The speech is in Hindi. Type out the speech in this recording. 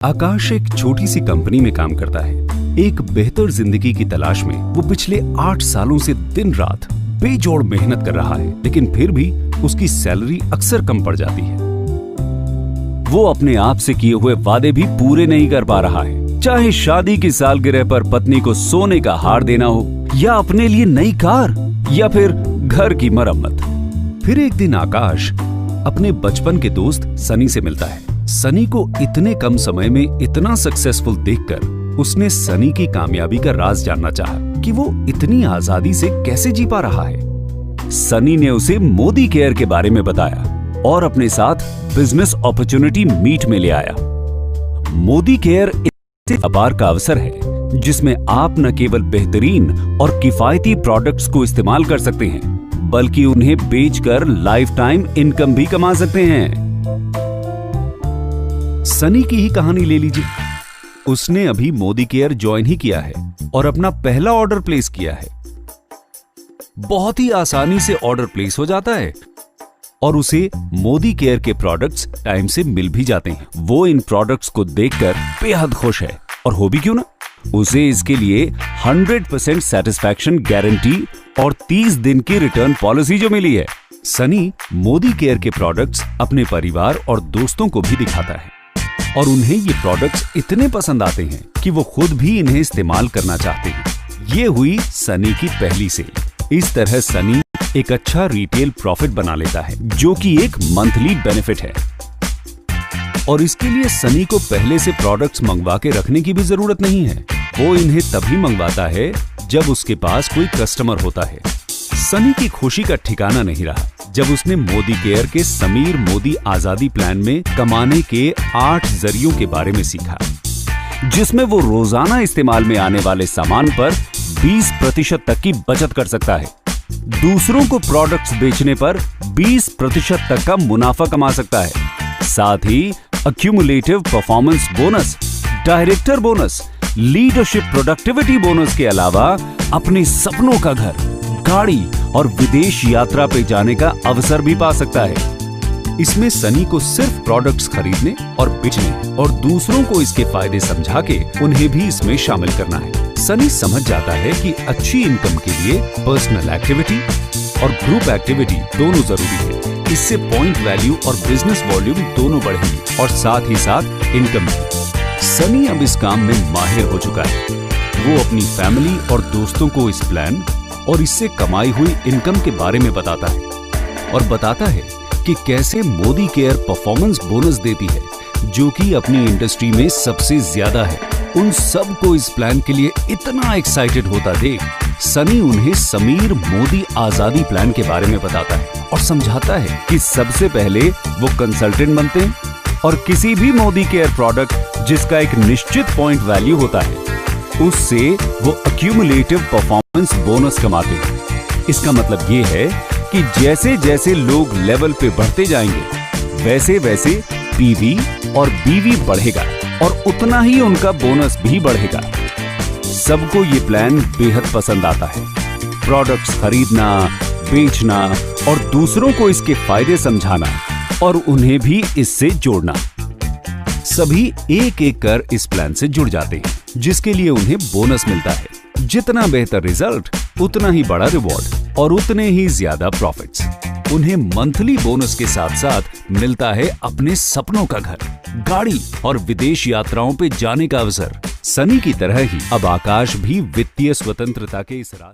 आकाश एक छोटी सी कंपनी में काम करता है। एक बेहतर जिंदगी की तलाश में वो पिछले 8 सालों से दिन रात बेजोड़ मेहनत कर रहा है, लेकिन फिर भी उसकी सैलरी अक्सर कम पड़ जाती है। वो अपने आप से किए हुए वादे भी पूरे नहीं कर पा रहा है, चाहे शादी की सालगिरह पर पत्नी को सोने का हार देना हो, या अपने लिए नई कार, या फिर घर की मरम्मत। फिर एक दिन आकाश अपने बचपन के दोस्त सनी से मिलता है। सनी को इतने कम समय में इतना सक्सेसफुल देखकर उसने सनी की कामयाबी का राज जानना चाहा कि वो इतनी आजादी से कैसे जी पा रहा है। सनी ने उसे मोदी केयर के बारे में बताया और अपने साथ बिजनेस अपॉर्चुनिटी मीट में ले आया। मोदी केयर एक अपार का अवसर है जिसमें आप न केवल बेहतरीन और किफायती प्रोडक्ट्स को इस्तेमाल कर सकते हैं, बल्कि उन्हें बेचकर लाइफ टाइम इनकम भी कमा सकते हैं। सनी की ही कहानी ले लीजिए। उसने अभी मोदी केयर ज्वाइन ही किया है और अपना पहला ऑर्डर प्लेस किया है। बहुत ही आसानी से ऑर्डर प्लेस हो जाता है और उसे मोदी केयर के प्रोडक्ट्स टाइम से मिल भी जाते हैं। वो इन प्रोडक्ट्स को देखकर बेहद खुश है, और हो भी क्यों ना। उसे इसके लिए 100% सेटिस्फैक्शन गारंटी और 30 दिन की रिटर्न पॉलिसी जो मिली है। सनी मोदी केयर के प्रोडक्ट्स अपने परिवार और दोस्तों को भी दिखाता है और उन्हें ये प्रोडक्ट्स इतने पसंद आते हैं कि वो खुद भी इन्हें इस्तेमाल करना चाहते हैं। ये हुई सनी की पहली सेल। इस तरह सनी एक अच्छा रिटेल प्रॉफिट बना लेता है, जो कि एक मंथली बेनिफिट है। और इसके लिए सनी को पहले से प्रोडक्ट्स मंगवा के रखने की भी जरूरत नहीं है। वो इन्हें तभी मंगवाता है जब उसके पास कोई कस्टमर होता है। सनी की खुशी का ठिकाना नहीं रहा जब उसने मोदी केयर के समीर मोदी आजादी प्लान में कमाने के 8 जरियों के बारे में सीखा, जिसमें वो रोजाना इस्तेमाल में आने वाले सामान पर 20% तक की बचत कर सकता है। दूसरों को प्रोडक्ट्स बेचने पर 20% तक का मुनाफा कमा सकता है। साथ ही accumulative performance bonus, director bonus, leadership productivity bonus के अलावा अपने सपनों का घर, गाड़ी और विदेश यात्रा पे जाने का अवसर भी पा सकता है। इसमें सनी को सिर्फ प्रोडक्ट्स खरीदने और बेचने और दूसरों को इसके फायदे समझा के उन्हें भी इसमें शामिल करना है। सनी समझ जाता है कि अच्छी इनकम के लिए पर्सनल एक्टिविटी और ग्रुप एक्टिविटी दोनों जरूरी है। इससे पॉइंट वैल्यू और बिजनेस वॉल्यूम दोनों बढ़ेंगे और साथ ही साथ इनकम भी। सनी अब इस काम में माहिर हो चुका है। वो अपनी फैमिली और दोस्तों को इस प्लान और इससे कमाई हुई इनकम के बारे में बताता है और बताता है कि कैसे मोदी केयर परफॉर्मेंस बोनस देती है, जो कि अपनी इंडस्ट्री में सबसे ज्यादा है। उन सब को इस प्लान के लिए इतना एक्साइटेड होता देख सनी उन्हें समीर मोदी आजादी प्लान के बारे में बताता है और समझाता है कि सबसे पहले वो कंसल्टेंट बनते हैं और किसी भी मोदी केयर प्रोडक्ट जिसका एक निश्चित पॉइंट वैल्यू होता है, उससे वो अक्यूमुलेटिव परफॉर्मेंस बोनस कमाते हैं। इसका मतलब ये है कि जैसे जैसे लोग लेवल पे बढ़ते जाएंगे, वैसे वैसे पीवी और बीवी बढ़ेगा और उतना ही उनका बोनस भी बढ़ेगा। सबको ये प्लान बेहद पसंद आता है। प्रोडक्ट्स खरीदना, बेचना और दूसरों को इसके फायदे समझाना और उन्हें भी इससे जोड़ना। सभी एक एक कर इस प्लान से जुड़ जाते हैं, जिसके लिए उन्हें बोनस मिलता है। जितना बेहतर रिजल्ट, उतना ही बड़ा रिवॉर्ड और उतने ही ज्यादा प्रॉफिट्स। उन्हें मंथली बोनस के साथ साथ मिलता है अपने सपनों का घर, गाड़ी और विदेश यात्राओं पे जाने का अवसर। सनी की तरह ही अब आकाश भी वित्तीय स्वतंत्रता के इस राह